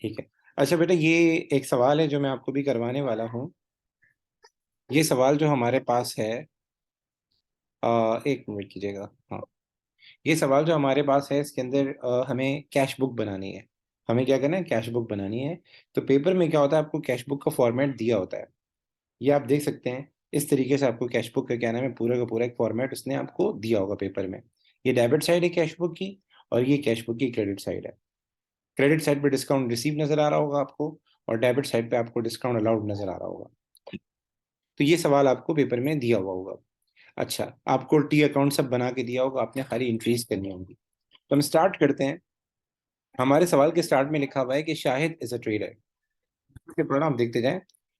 ठीक है। अच्छा बेटा, ये एक सवाल है जो मैं आपको भी करवाने वाला हूँ। ये सवाल जो हमारे पास है, एक मिनट कीजिएगा। हाँ, ये सवाल जो हमारे पास है इसके अंदर हमें कैश बुक बनानी है। हमें क्या करना है, कैश बुक बनानी है। तो पेपर में क्या होता है, आपको कैश बुक का फॉर्मेट दिया होता है। ये आप देख सकते हैं। इस तरीके से आपको कैश बुक का क्या नाम है, पूरा का पूरा एक फॉर्मेट उसने आपको दिया होगा पेपर में। ये डेबिट साइड है कैश बुक की, और ये कैश बुक की क्रेडिट साइड है। क्रेडिट साइड पे डिस्काउंट रिसीव नजर आ रहा होगा आपको, और डेबिट साइड पे आपको डिस्काउंट अलाउड नजर आ रहा होगा। तो ये सवाल आपको पेपर में दिया हुआ होगा। अच्छा, आपको टी अकाउंट सब बना के दिया होगा, आपने खाली एंट्रीज करनी होंगी। तो हम स्टार्ट करते हैं। हमारे सवाल के स्टार्ट में लिखा हुआ है कि शाहिद इज अ ट्रेडर। इसके प्रोग्राम देखते जाएं।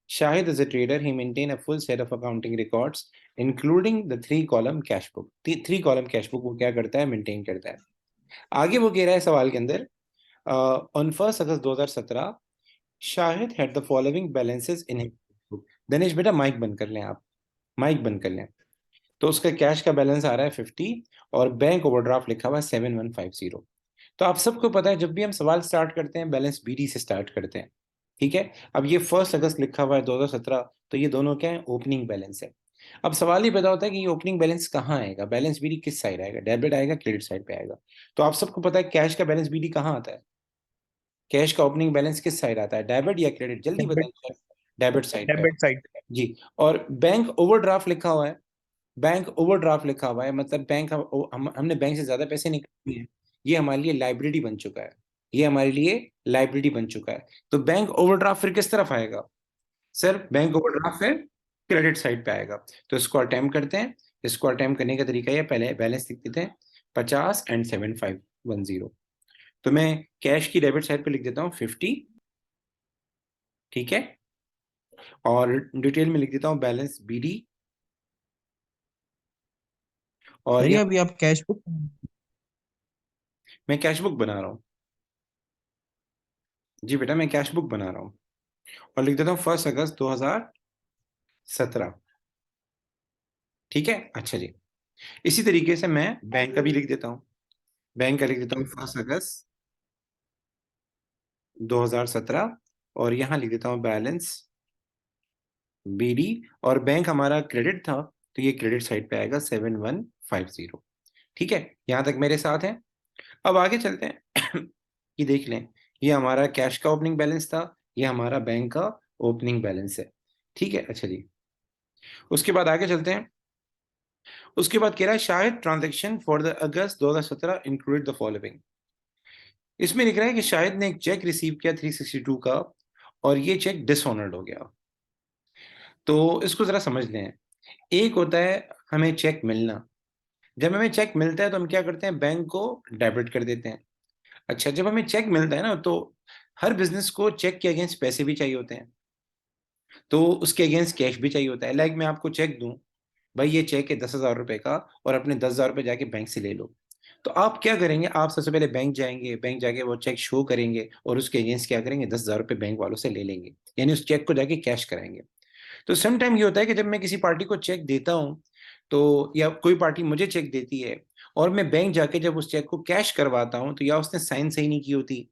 Shahid is a trader, he maintain a full set of accounting records including the three column cash book. Three column cash book वो क्या करता है, मेंटेन करता है। आगे वो कह रहा है सवाल के अंदर, on 1 August 2017 Shahid had the following balances in his book. Dinesh बेटा माइक बंद कर लें आप, माइक बंद कर लें। तो उसका कैश का बैलेंस आ रहा है 50, और बैंक ओवरड्राफ्ट लिखा हुआ है 7150। तो आप सबको पता है, जब भी हम सवाल स्टार्ट करते हैं बैलेंस बीडी से स्टार्ट करते हैं। ठीक है। अब ये 1 अगस्त लिखा हुआ है 2017, तो ये दोनों क्या है, ओपनिंग बैलेंस है। अब सवाल ये पैदा होता है कि ये ओपनिंग बैलेंस कहाँ आएगा, बैलेंस बीडी किस साइड आएगा, डेबिट आएगा क्रेडिट साइड पे आएगा। तो आप सबको पता है कैश का बैलेंस बीडी कहाँ आता है, कैश का ओपनिंग बैलेंस किस साइड आता है, डेबिट या क्रेडिट, जल्दी डेबिट बताइए। डेबिट साइड पे। Debit side. जी। और बैंक ओवरड्राफ्ट लिखा हुआ है, बैंक ओवरड्राफ्ट लिखा हुआ है, मतलब बैंक हमने बैंक से ज्यादा पैसे निकाले हैं। ये हमारे लिए लाइबिलिटी बन चुका है, ये हमारे लिए लाइबिलिटी बन चुका है। तो बैंक ओवरड्राफ्ट फिर किस तरफ आएगा सर, बैंक ओवरड्राफ्ट फिर क्रेडिट साइड पे आएगा। तो इसको अटेम्प्ट करते हैं। इसको अटेम्प्ट करने का तरीका ये, पहले बैलेंस लिख देते हैं 50 एंड 7510। तो मैं कैश की डेबिट साइड पे लिख देता हूँ 50। ठीक है। और डिटेल में लिख देता हूँ बैलेंस बीडी। और भैया यहाँ अभी आप कैश बुक। मैं कैश बुक बना रहा हूँ। जी बेटा, मैं कैश बुक बना रहा हूँ। और लिख देता हूँ 1 अगस्त 2017। ठीक है। अच्छा जी। इसी तरीके से मैं बैंक का भी लिख देता हूँ। बैंक का लिख देता हूँ 1 अगस्त 2017। और यहाँ लिख देता हूँ बैलेंस बीडी। और बैंक हमारा क्रेडिट था, तो ये क्रेडिट साइड पे आएगा 7150। ठीक है, यहाँ तक मेरे साथ है। अब आगे चलते हैं। ये देख लें, ये हमारा कैश का ओपनिंग बैलेंस था, ये हमारा बैंक का ओपनिंग बैलेंस है। ठीक है। अच्छा जी, उसके बाद आगे चलते हैं। उसके बाद कह रहा है शायद transaction for the August 2017 include the following. इसमें लिख रहा है कि शायद ने एक चेक रिसीव किया 362 का, और ये चेक डिसऑनर्ड हो गया। तो इसको जरा समझ लें। एक होता है हमें चेक मिलना। जब हमें चेक मिलता है तो हम क्या करते हैं, बैंक को डेबिट कर देते हैं। अच्छा, जब हमें चेक मिलता है ना, तो हर बिजनेस को चेक के अगेंस्ट पैसे भी चाहिए होते हैं, तो उसके अगेंस्ट कैश भी चाहिए होता है। लाइक मैं आपको चेक दूं, भाई ये चेक है 10,000 रुपए का, और अपने 10,000 रुपए जाके बैंक से ले लो। तो आप क्या करेंगे, आप सबसे पहले बैंक जाएंगे, बैंक जाके वो चेक शो करेंगे, और उसके अगेंस्ट क्या करेंगे, 10,000 रुपए बैंक वालों से ले लेंगे, यानी उस चेक को जाके कैश कराएंगे। तो सम टाइम ये होता है कि जब मैं किसी पार्टी को चेक देता हूँ, तो या कोई पार्टी मुझे चेक देती है, और मैं बैंक जाके जब उस चेक को कैश करवाता हूँ, तो या उसने साइन सही नहीं की होती,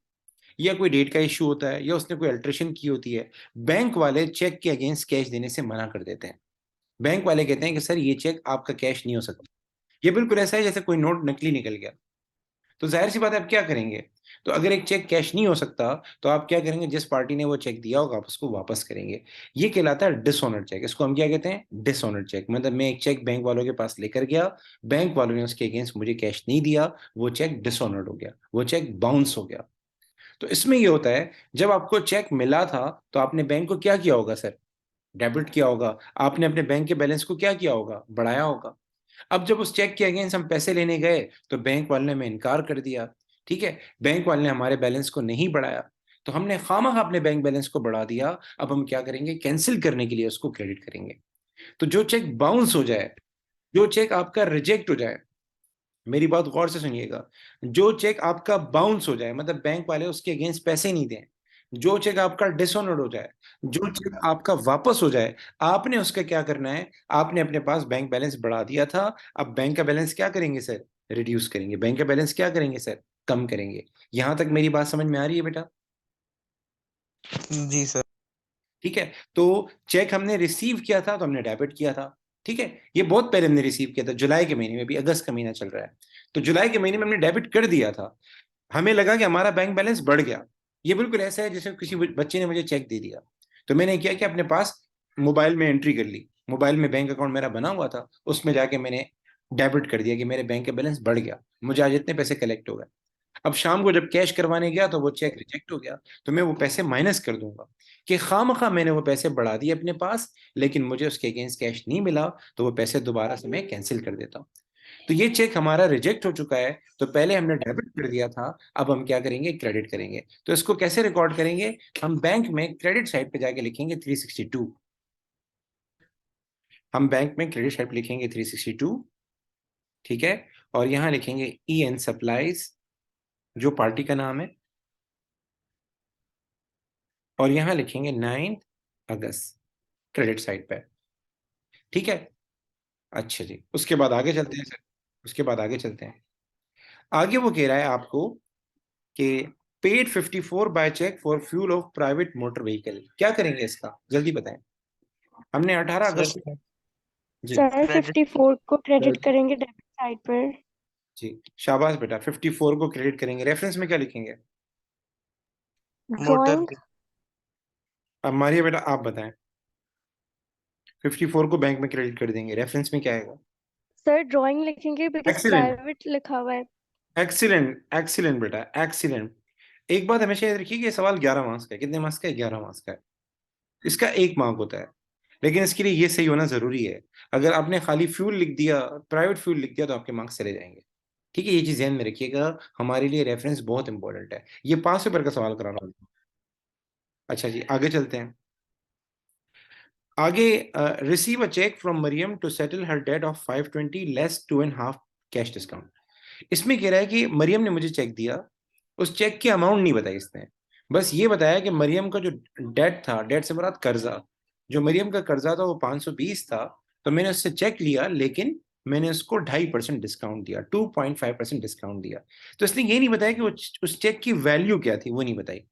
या कोई डेट का इशू होता है, या उसने कोई अल्ट्रेशन की होती है, बैंक वाले चेक के अगेंस्ट कैश देने से मना कर देते हैं। बैंक वाले कहते हैं कि सर ये चेक आपका कैश नहीं हो सकता। ये बिल्कुल ऐसा है जैसे कोई नोट नकली निकल गया। तो जाहिर सी बात है, आप क्या करेंगे। तो अगर एक चेक कैश नहीं हो सकता, तो आप क्या करेंगे, जिस पार्टी ने वो चेक दिया होगा आप उसको वापस करेंगे। ये कहलाता है डिसऑनर्ड चेक। इसको हम क्या कहते हैं, डिसऑनर्ड चेक। मतलब मैं एक चेक बैंक वालों के पास लेकर गया, बैंक वालों ने उसके अगेंस्ट मुझे कैश नहीं दिया, वो चेक डिसऑनर्ड हो गया, वो चेक बाउंस हो गया। तो इसमें ये होता है, जब आपको चेक मिला था तो आपने बैंक को क्या किया होगा सर, डेबिट किया होगा। आपने अपने बैंक के बैलेंस को क्या किया होगा, बढ़ाया होगा। अब जब उस चेक के अगेंस्ट हम पैसे लेने गए, तो बैंक वाले ने हमें इनकार कर दिया। ठीक है, बैंक वाले ने हमारे बैलेंस को नहीं बढ़ाया, तो हमने खामखा अपने बैंक बैलेंस को बढ़ा दिया। अब हम क्या करेंगे, कैंसिल करने के लिए उसको क्रेडिट करेंगे। तो जो चेक बाउंस हो जाए, जो चेक आपका रिजेक्ट हो जाए, मेरी बात गौर से सुनिएगा, जो चेक आपका बाउंस हो जाए, मतलब बैंक वाले उसके अगेंस्ट पैसे नहीं दें, जो चेक आपका डिसऑनर्ड हो जाए, जो चेक आपका वापस हो जाए, आपने उसका क्या करना है, आपने अपने पास बैंक बैलेंस बढ़ा दिया था, अब बैंक का बैलेंस क्या करेंगे सर, रिड्यूस करेंगे। बैंक का बैलेंस क्या करेंगे सर, कम करेंगे। यहां तक मेरी बात समझ में आ रही है बेटा। जी सर। ठीक है, तो चेक हमने रिसीव किया था तो हमने डेबिट किया था। ठीक है, ये बहुत पहले हमने रिसीव किया था, जुलाई के महीने में, अभी अगस्त का महीना चल रहा है, तो जुलाई के महीने में हमने डेबिट कर दिया था। हमें लगा कि हमारा बैंक बैलेंस बढ़ गया। ये बिल्कुल ऐसा है जैसे किसी बच्चे ने मुझे चेक दे दिया, तो मैंने क्या किया, अपने पास मोबाइल में एंट्री कर ली, मोबाइल में बैंक अकाउंट मेरा बना हुआ था, उसमें जाके मैंने डेबिट कर दिया कि मेरे बैंक का बैलेंस बढ़ गया, मुझे आज इतने पैसे कलेक्ट हो गए। अब शाम को जब कैश करवाने गया तो वो चेक रिजेक्ट हो गया, तो मैं वो पैसे माइनस कर दूंगा कि खामखा मैंने वो पैसे बढ़ा दिए अपने पास, लेकिन मुझे उसके अगेंस्ट कैश नहीं मिला, तो वो पैसे दोबारा से मैं कैंसिल कर देता हूँ। तो ये चेक हमारा रिजेक्ट हो चुका है, तो पहले हमने डेबिट कर दिया था, अब हम क्या करेंगे, क्रेडिट करेंगे। तो इसको कैसे रिकॉर्ड करेंगे, हम बैंक में क्रेडिट साइड पे जाके लिखेंगे 362। हम बैंक में क्रेडिट साइड पे लिखेंगे 362। ठीक है, और यहां लिखेंगे ई एन सप्लाईज, जो पार्टी का नाम है, और यहां लिखेंगे 9 अगस्त क्रेडिट साइड पे। ठीक है, अच्छा जी, उसके बाद आगे चलते हैं सर। उसके बाद आगे चलते हैं। आगे वो कह रहा है आपको कि paid 54 by cheque for fuel of private motor vehicle. क्या करेंगे इसका, जल्दी बताएं। हमने 18 सर अगस्त जी सर क्रेडिट 54 को क्रेडिट करेंगे डेबिट साइड पर। जी, शाबाश बेटा, 54 को क्रेडिट करेंगे, रेफरेंस में क्या लिखेंगे। ड्राइंग। मोटर। अब मारिया बेटा आप बताएं। 54 को बैंक में क्रेडिट कर देंगे, रेफरेंस में क्या आएगा। सर ड्राइंग लिखेंगे बिकॉज एक्सीलेंट, प्राइवेट लिखा हुआ है। एक्सीलेंट, एक्सीलेंट बेटा, एक्सीलेंट। एक बात हमेशा याद रखिए कि ये सवाल 11 मार्क्स का है। कितने मार्क्स का है, 11 मार्क्स का है। इसका 1 मार्क होता है, लेकिन इसके लिए ये सही होना जरूरी है। अगर आपने खाली फ्यूल लिख दिया, प्राइवेट फ्यूल लिख दिया, तो आपके मार्क्स चले जाएंगे। ठीक है, ये चीज ध्यान में रखिएगा, हमारे लिए रेफरेंस बहुत इंपॉर्टेंट है। ये 5 पेपर का सवाल करा रहा हूँ। अच्छा जी, आगे चलते हैं। आगे, receive a cheque from Mariam to settle her debt of 520 less 2.5 cash discount. इसमें कह रहा है कि मरियम ने मुझे चेक दिया, उस चेक की अमाउंट नहीं बताई इसने, बस ये बताया कि मरियम का जो डेट था, डेट से मुराद कर्जा, जो मरियम का कर्जा था वो 520 था, तो मैंने उससे चेक लिया, लेकिन मैंने उसको 2.5% डिस्काउंट दिया, 2.5% डिस्काउंट दिया। तो इसने ये नहीं बताया कि उस चेक की वैल्यू क्या थी, वो नहीं बताई।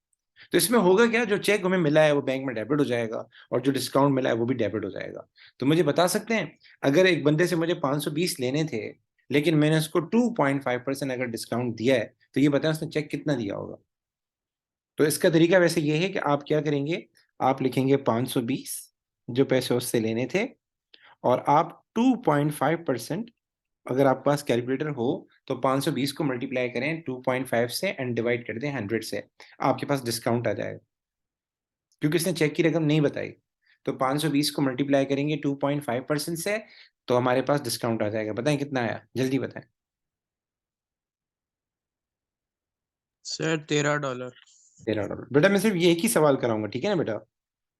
तो इसमें होगा क्या, जो चेक हमें मिला है वो बैंक में डेबिट हो जाएगा, और जो डिस्काउंट मिला है वो भी डेबिट हो जाएगा। तो मुझे बता सकते हैं, अगर एक बंदे से मुझे 520 लेने थे, लेकिन मैंने उसको 2.5% अगर डिस्काउंट दिया है, तो ये बताएं उसने चेक कितना दिया होगा। तो इसका तरीका वैसे ये है कि आप क्या करेंगे, आप लिखेंगे 520 जो पैसे उससे लेने थे, और आप 2.5%, अगर आपके पास कैलकुलेटर हो तो 520 को मल्टीप्लाई करें 2.5 से एंड डिवाइड कर दें 100 से, आपके पास डिस्काउंट आ जाएगा, क्योंकि इसने चेक की रकम नहीं बताई। तो 520 को मल्टीप्लाई करेंगे 2.5% से, तो हमारे पास डिस्काउंट आ जाएगा। बताएं कितना आया, जल्दी बताएं। सर $13। $13। बेटा मैं सिर्फ ये एक ही सवाल कराऊंगा, ठीक है ना बेटा।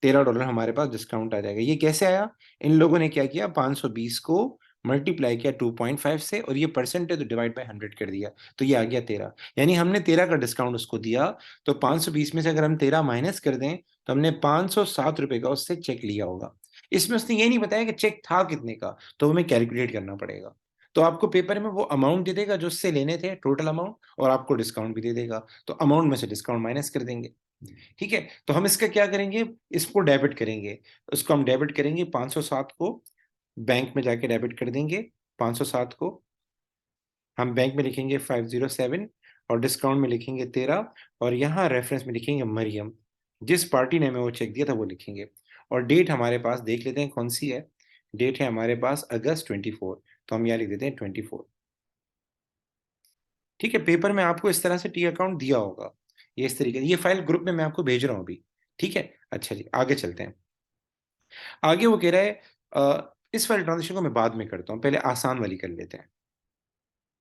$13 हमारे पास डिस्काउंट आ जाएगा। ये कैसे आया, इन लोगों ने क्या किया, 520 को मल्टीप्लाई किया 2.5 से, और ये परसेंट है तो डिवाइड बाय 100 कर दिया, तो ये आ गया 13। यानी हमने 13 का डिस्काउंट उसको दिया, तो 520 में से अगर हम 13 माइनस कर दें, तो हमने 507 रुपए का उससे चेक लिया होगा। इसमें उसने ये नहीं बताया कि चेक था कितने का, तो हमें कैलकुलेट करना पड़ेगा। तो आपको पेपर में वो अमाउंट दे देगा जो उससे लेने थे, टोटल अमाउंट, और आपको डिस्काउंट भी दे देगा, तो अमाउंट में से डिस्काउंट माइनस कर देंगे। ठीक है, तो हम इसका क्या करेंगे, इसको डेबिट करेंगे। उसको हम डेबिट करेंगे 507 को, बैंक में जाके डेबिट कर देंगे 507 को। हम बैंक में लिखेंगे 507, और डिस्काउंट में लिखेंगे 13, और यहाँ रेफरेंस में लिखेंगे मरियम, जिस पार्टी ने हमें वो चेक दिया था वो लिखेंगे। और डेट हमारे पास देख लेते हैं कौन सी है। डेट है हमारे पास अगस्त 24, तो हम यहाँ लिख देते हैं 24। ठीक है, पेपर में आपको इस तरह से टी अकाउंट दिया होगा, ये इस तरीके, ये फाइल ग्रुप में मैं आपको भेज रहा हूँ अभी। ठीक है, अच्छा जी, आगे चलते हैं। आगे वो कह रहा है, इस वाले ट्रांजेक्शन को मैं बाद में करता हूँ, पहले आसान वाली कर लेते हैं।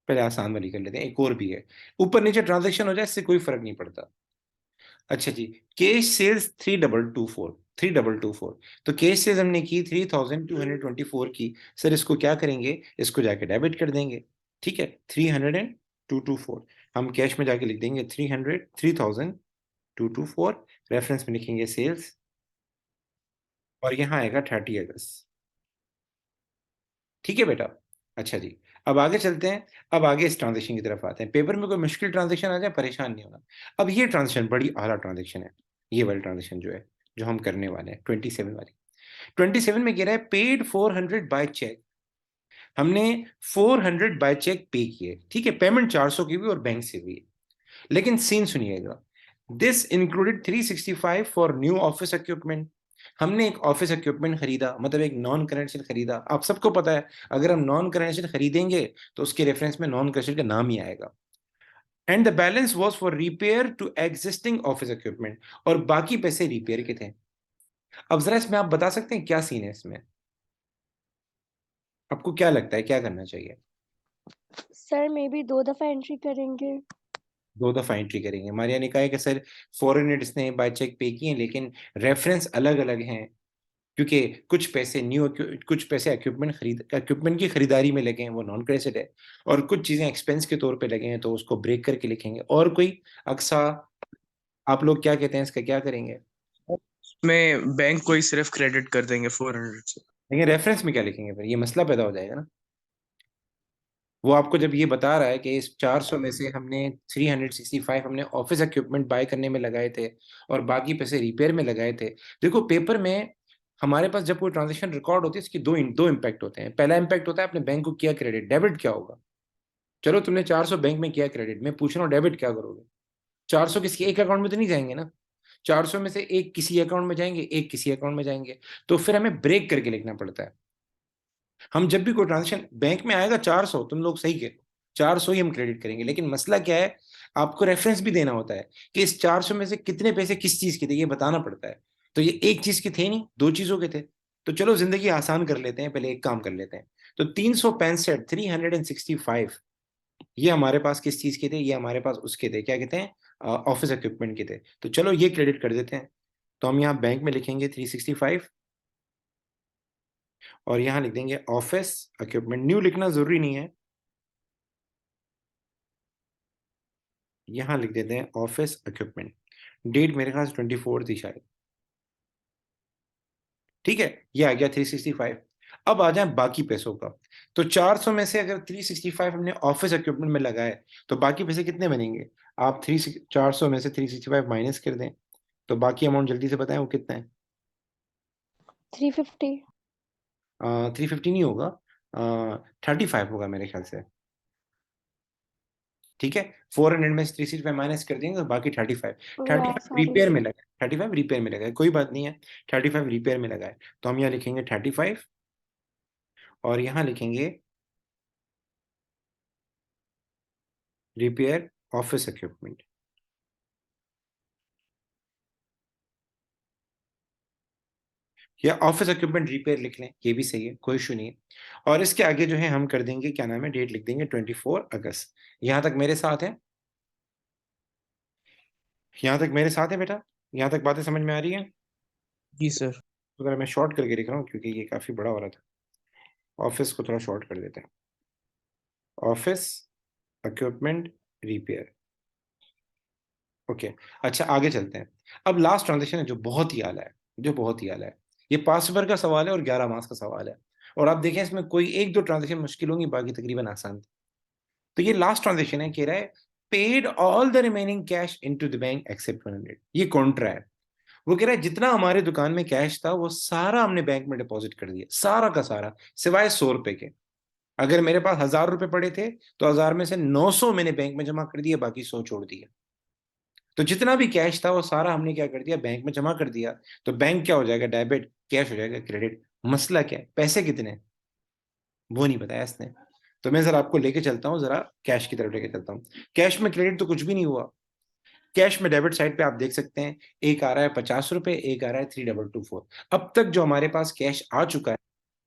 पहले आसान वाली कर लेते हैं, एक और भी है, ऊपर नीचे ट्रांजेक्शन हो जाए इससे कोई फर्क नहीं पड़ता। अच्छा जी, कैश सेल्स 3224, तो कैश सेल्स हमने की 3224 की। सर इसको क्या करेंगे, इसको जाके डेबिट कर देंगे। ठीक है, 30224, हम कैश में जाके लिख देंगे 3224, रेफरेंस में लिखेंगे सेल्स, और यहाँ आएगा 30 अगस्त। ठीक है बेटा, अच्छा जी, अब आगे चलते हैं। अब आगे इस ट्रांजेक्शन की तरफ आते हैं। पेपर में कोई मुश्किल ट्रांजेक्शन आ जाए परेशान नहीं होना। अब ये ट्रांजेक्शन बड़ी आला ट्रांजेक्शन है, ये वाली ट्रांजेक्शन जो है, जो हम करने वाले हैं 27 वाली। 27 में कह रहा है पेड 400 बाय चेक। हमने 400 बाय चेक पे किए, ठीक है, पेमेंट 400 की भी और बैंक से भी। लेकिन सीन सुनिएगा, this included 365 for new office equipment. हमने एक ऑफिस इक्विपमेंट खरीदा, मतलब एक नॉन करेंशियल खरीदा। आप सबको पता है अगर हम नॉन करेंशियल खरीदेंगे तो उसके रेफरेंस में नॉन करेंशियल का नाम ही आएगा। And the balance was for repair to existing office equipment, और बाकी पैसे रिपेयर के थे। अब जरा इसमें आप बता सकते हैं क्या सीन है इसमें? आपको क्या लगता है क्या करना चाहिए? सर मे बी 2 दफा एंट्री करेंगे। 2 दफा एंट्री करेंगे। मारिया ने कहा है कि सर फॉरेन यूनिट्स ने बाय चेक पे किए लेकिन रेफरेंस अलग अलग हैं, क्योंकि कुछ पैसे न्यू, कुछ पैसे इक्विपमेंट की खरीदारी में लगे हैं, वो नॉन क्रेडिट है, और कुछ चीजें एक्सपेंस के तौर पे लगे हैं, तो उसको ब्रेक करके लिखेंगे। और कोई अक्सा, आप लोग क्या कहते हैं, इसका क्या करेंगे? में बैंक को ही सिर्फ क्रेडिट कर देंगे 400 से। लेकिन रेफरेंस में क्या लिखेंगे फिर? ये मसला पैदा हो जाएगा ना। वो आपको जब ये बता रहा है कि इस 400 में से हमने 365 हमने ऑफिस इक्विपमेंट बाय करने में लगाए थे और बाकी पैसे रिपेयर में लगाए थे। देखो पेपर में हमारे पास जब कोई ट्रांजेक्शन रिकॉर्ड होती है इसकी दो इम्पैक्ट होते हैं। पहला इम्पैक्ट होता है आपने बैंक को किया क्रेडिट, डेबिट क्या होगा? चलो तुमने 400 बैंक में किया क्रेडिट, मैं पूछ रहा हूँ डेबिट क्या करोगे? 400 किसी एक अकाउंट में तो नहीं जाएंगे ना, 400 में से एक किसी अकाउंट में जाएंगे, एक किसी अकाउंट में जाएंगे, तो फिर हमें ब्रेक करके लिखना पड़ता है। हम जब भी कोई ट्रांजेक्शन बैंक में आएगा 400, तुम लोग सही कह, 400 ही हम क्रेडिट करेंगे, लेकिन मसला क्या है, आपको रेफरेंस भी देना होता है कि इस 400 में से कितने पैसे किस चीज के थे, ये बताना पड़ता है। तो ये एक चीज के थे नहीं, दो चीजों के थे। तो चलो जिंदगी आसान कर लेते हैं, पहले एक काम कर लेते हैं। तो 365 365 ये हमारे पास किस चीज के थे? ये हमारे पास उसके थे, क्या कहते हैं, ऑफिस इक्विपमेंट के थे। तो चलो ये क्रेडिट कर देते हैं। तो हम यहाँ बैंक में लिखेंगे 365 और यहाँ लिख देंगे ऑफिस इक्विपमेंट। न्यू लिखना जरूरी नहीं है, यहां लिख देते हैं ऑफिस इक्विपमेंट। डेट मेरे ख्याल से 24 थी शायद, ठीक है। ये आ गया 365। अब आ जाए बाकी पैसों का। तो 400 में से अगर 365 हमने ऑफिस इक्विपमेंट में लगाए तो बाकी पैसे कितने बनेंगे? आप 400 में से 365 माइनस कर दें, तो बाकी अमाउंट जल्दी से बताएं वो कितना है? 350। 350 नहीं होगा, 35 होगा मेरे ख्याल से, ठीक है। 400 में से 365 माइनस कर देंगे तो बाकी 35। या 35 सॉरी रिपेयर में सर। लगा, 35 रिपेयर में लगा है, कोई बात नहीं है। 35 रिपेयर में लगा है, तो हम यहाँ लिखेंगे 35 और यहाँ लिखेंगे रिपेयर ऑफिस इक्विपमेंट। या ऑफिस इक्विपमेंट रिपेयर लिख लें, ये भी सही है, कोई इशू नहीं है। और इसके आगे जो है हम कर देंगे, क्या नाम है, डेट लिख देंगे 24 अगस्त। यहाँ तक मेरे साथ है? यहाँ तक मेरे साथ है बेटा? यहाँ तक बातें समझ में आ रही है? जी सर। तो जरा मैं शॉर्ट करके लिख रहा हूँ क्योंकि ये काफी बड़ा हो रहा था। ऑफिस को थोड़ा शॉर्ट कर देते हैं, ऑफिस इक्विपमेंट रिपेयर। ओके, अच्छा आगे चलते हैं। अब लास्ट ट्रांजेक्शन है जो बहुत ही आला है, जो बहुत ही आला है। ये 5 रुपये का सवाल है और 11 मास का सवाल है, और आप देखें इसमें कोई एक दो ट्रांजेक्शन मुश्किल होंगी, बाकी तकरीबन आसान थी। तो ये लास्ट ट्रांजेक्शन है, कह रहा है paid all the remaining cash into the bank except 100। ये कॉन्ट्रा है। वो कह रहा है जितना हमारे दुकान में कैश था वो सारा हमने बैंक में डिपॉजिट कर दिया, सारा का सारा, सिवाय 100 रुपए के। अगर मेरे पास 1000 रुपए पड़े थे तो 1000 में से 900 मैंने बैंक में जमा कर दिया, बाकी 100 छोड़ दिया। तो जितना भी कैश था वो सारा हमने क्या कर दिया, बैंक में जमा कर दिया। तो बैंक क्या हो जाएगा, डेबिट, कैश हो जाएगा क्रेडिट। मसला क्या है, पैसे कितने, वो नहीं बताया इसने। तो मैं जरा आपको लेके चलता हूँ, जरा कैश की तरफ लेके चलता हूँ। कैश में क्रेडिट तो कुछ भी नहीं हुआ। कैश में डेबिट साइड पे आप देख सकते हैं, एक आ रहा है 50 रुपए, एक आ रहा है 3224। अब तक जो हमारे पास कैश आ चुका है,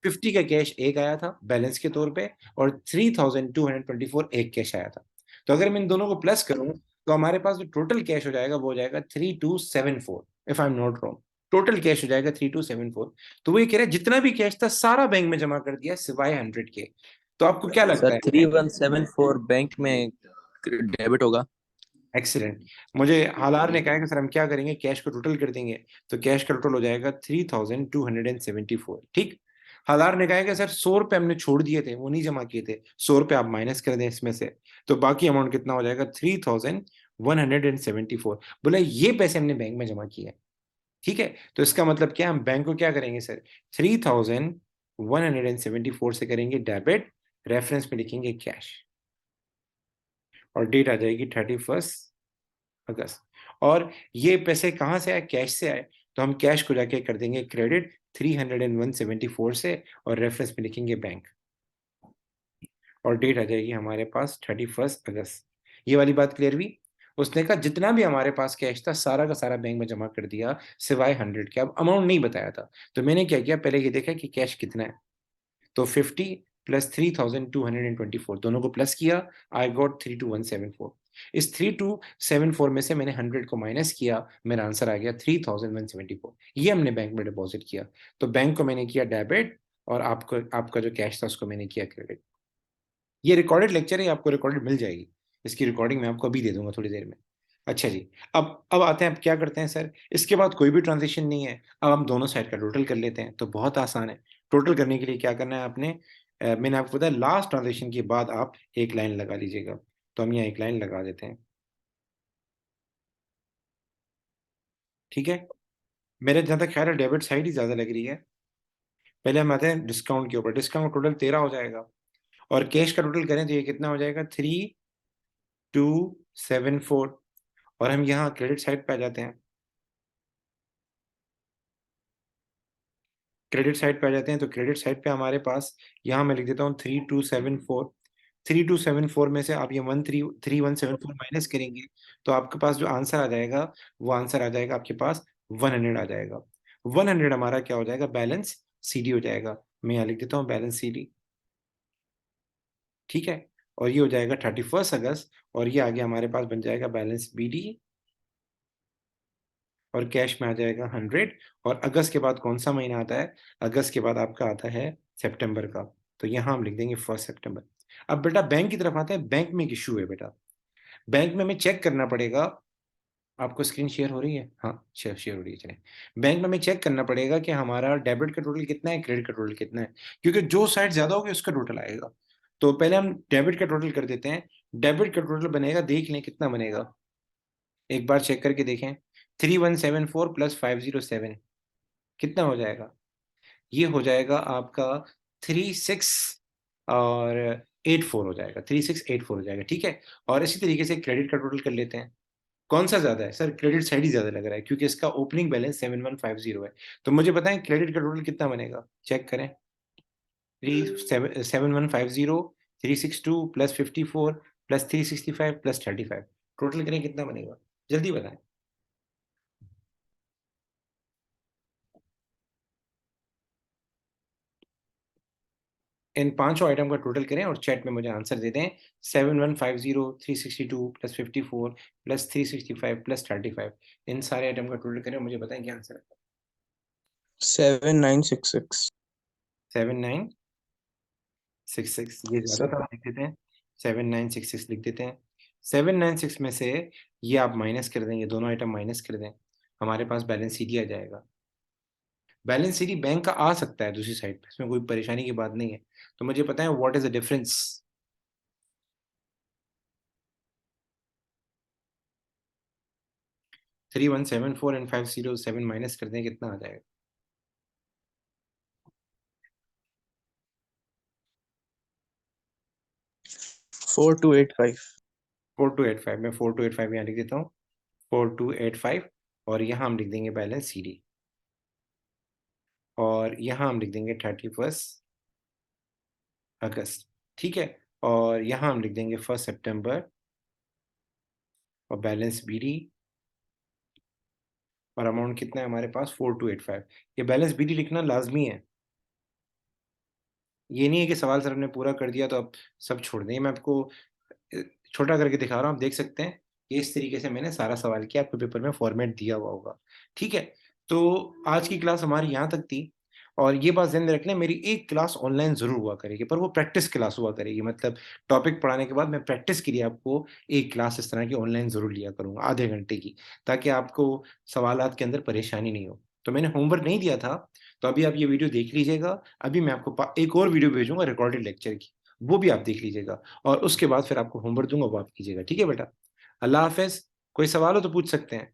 50 का कैश एक आया था बैलेंस के तौर पे, और 3224 एक कैश आया था। तो अगर मैं इन दोनों को प्लस करूं तो हमारे पास जो टोटल कैश हो जाएगा वो हो जाएगा 3274, if I am not wrong. Total cash हो जाएगा 3274। तो वो ये कह रहा है जितना भी कैश था सारा बैंक में जमा कर दिया सिवाय 100 के। तो आपको क्या लगता सर है? 3174 बैंक में डेबिट होगा। एक्सीलेंट। मुझे हालार ने कहा है कि सर हम क्या करेंगे, कैश को टोटल कर देंगे। तो कैश का टोटल हो जाएगा 3274, ठीक। हालार ने कहा है कि सर 100 रुपए हमने छोड़ दिए थे, वो नहीं जमा किए थे, 100 रुपए आप माइनस कर दें इसमें से, तो बाकी अमाउंट कितना हो जाएगा, 174। बोला ये पैसे हमने बैंक में जमा किए। ठीक है, तो इसका मतलब क्या, हम बैंक को क्या करेंगे सर, 3174 से करेंगे डेबिट, रेफरेंस में लिखेंगे कैश, और डेट आ जाएगी 31 अगस्त। और ये पैसे कहाँ से आए, कैश से आए, तो हम कैश को जाके कर देंगे क्रेडिट 30174 से, और रेफरेंस में लिखेंगे बैंक, और डेट आ जाएगी हमारे पास 31 अगस्त। ये वाली बात क्लियर हुई। उसने कहा जितना भी हमारे पास कैश था सारा का सारा बैंक में जमा कर दिया सिवाय 100 के। अब अमाउंट नहीं बताया था, तो मैंने क्या किया, पहले ये देखा कि कैश कितना है, तो 50 प्लस 3224 दोनों को प्लस किया, आई गॉट 32174। इस 3274 में से मैंने 100 को माइनस किया, मेरा आंसर आ गया 3174। ये हमने बैंक में डिपॉजिट किया, तो बैंक को मैंने किया डेबिट, और आपको आपका जो कैश था उसको मैंने किया क्रेडिट। ये रिकॉर्डेड लेक्चर है, आपको रिकॉर्डेड मिल जाएगी, इसकी रिकॉर्डिंग मैं आपको अभी दे दूंगा थोड़ी देर में। अच्छा जी, अब आते हैं, अब क्या करते हैं सर, इसके बाद कोई भी ट्रांजेक्शन नहीं है, अब हम दोनों साइड का टोटल कर लेते हैं। तो बहुत आसान है, टोटल करने के लिए क्या करना है आपने, मैंने आपको बताया लास्ट ट्रांजेक्शन के बाद आप एक लाइन लगा लीजिएगा, तो हम यहाँ एक लाइन लगा देते हैं। ठीक है, मेरे जहाँ तक ख्याल है डेबिट साइड ही ज्यादा लग रही है। पहले हम आते हैं डिस्काउंट के ऊपर, डिस्काउंट टोटल 13 हो जाएगा, और कैश का टोटल करें तो ये कितना हो जाएगा, 3274। और हम यहाँ क्रेडिट साइड पे आ जाते हैं, क्रेडिट साइड पे आ जाते हैं, तो क्रेडिट साइड पे हमारे पास यहाँ मैं लिख देता हूँ 3274। 3274 में से आप ये 3174 माइनस करेंगे, तो आपके पास जो आंसर आ जाएगा, वो आंसर आ जाएगा आपके पास 100 आ जाएगा। 100 हमारा क्या हो जाएगा, बैलेंस सीडी हो जाएगा। मैं यहाँ लिख देता हूँ बैलेंस सीडी। ठीक है, और ये हो जाएगा 31 अगस्त, और ये आगे हमारे पास बन जाएगा बैलेंस बीडी, और कैश में आ जाएगा 100। और अगस्त के बाद कौन सा महीना आता है, अगस्त के बाद आपका आता है सितंबर का, तो यहाँ हम लिख देंगे 1 सितंबर। अब बेटा बैंक की तरफ आते हैं, बैंक में एक इशू है बेटा, बैंक में हमें चेक करना पड़ेगा, आपको स्क्रीन शेयर हो रही है, हाँ शेयर शेयर हो रही है, चले। बैंक में हमें चेक करना पड़ेगा कि हमारा डेबिट का टोटल कितना है, क्रेडिट का टोटल कितना है, क्योंकि जो साइड ज्यादा होगी उसका टोटल आएगा। तो पहले हम डेबिट का टोटल कर देते हैं, डेबिट का टोटल बनेगा, देख लें कितना बनेगा, एक बार चेक करके देखें, 3174 प्लस 507 कितना हो जाएगा, ये हो जाएगा आपका 36 और 84 हो जाएगा, 3684 हो जाएगा। ठीक है, और इसी तरीके से क्रेडिट का टोटल कर लेते हैं, कौन सा ज्यादा है सर, क्रेडिट साइड ही ज्यादा लग रहा है, क्योंकि इसका ओपनिंग बैलेंस 7150 है। तो मुझे बताएं क्रेडिट का टोटल कितना बनेगा, चेक करें, 7150 362 प्लस 54 प्लस 365 प्लस 35, टोटल करें कितना बनेगा, जल्दी बताएं। इन पांचों आइटम का टोटल करें और चैट में मुझे आंसर दे दें। 7150 362 प्लस 54 प्लस 365 प्लस 35, इन सारे आइटम का टोटल करें और मुझे बताएं क्या आंसर है। 7966। 7966, ये ज्यादा था, लिख देते हैं 7966 लिख देते हैं। 796 में से ये आप माइनस कर देंगे, दोनों आइटम माइनस कर दें, हमारे पास बैलेंस सीधी आ जाएगा। बैलेंस सीधी बैंक का आ सकता है दूसरी साइड पे, इसमें कोई परेशानी की बात नहीं है। तो मुझे पता है what is the difference, 3174 and 507 minus कर दें, कितना आ जाएगा, 4285। 4285, मैं 4285 यहाँ लिख देता हूँ, 4285, और यहाँ हम लिख देंगे बैलेंस सीडी, और यहाँ हम लिख देंगे 31 अगस्त। ठीक है, और यहाँ हम लिख देंगे 1 सितंबर, और बैलेंस बीडी, और अमाउंट कितना है हमारे पास 4285। ये बैलेंस बीडी लिखना लाजमी है, ये नहीं है कि सवाल सर हमने पूरा कर दिया तो अब सब छोड़ दें। मैं आपको छोटा करके दिखा रहा हूँ, आप देख सकते हैं कि इस तरीके से मैंने सारा सवाल किया, आपको पेपर में फॉर्मेट दिया हुआ होगा। ठीक है, तो आज की क्लास हमारी यहाँ तक थी, और ये बात ध्यान में रख लें, मेरी एक क्लास ऑनलाइन जरूर हुआ करेगी, पर वो प्रैक्टिस क्लास हुआ करेगी, मतलब टॉपिक पढ़ाने के बाद मैं प्रैक्टिस के लिए आपको एक क्लास इस तरह की ऑनलाइन जरूर लिया करूंगा आधे घंटे की, ताकि आपको सवालात के अंदर परेशानी नहीं हो। तो मैंने होमवर्क नहीं दिया था, तो अभी आप ये वीडियो देख लीजिएगा, अभी मैं आपको एक और वीडियो भेजूंगा रिकॉर्डेड लेक्चर की, वो भी आप देख लीजिएगा, और उसके बाद फिर आपको होमवर्क दूंगा, वो आप कीजिएगा। ठीक है बेटा, अल्लाह हाफिज। कोई सवाल हो तो पूछ सकते हैं।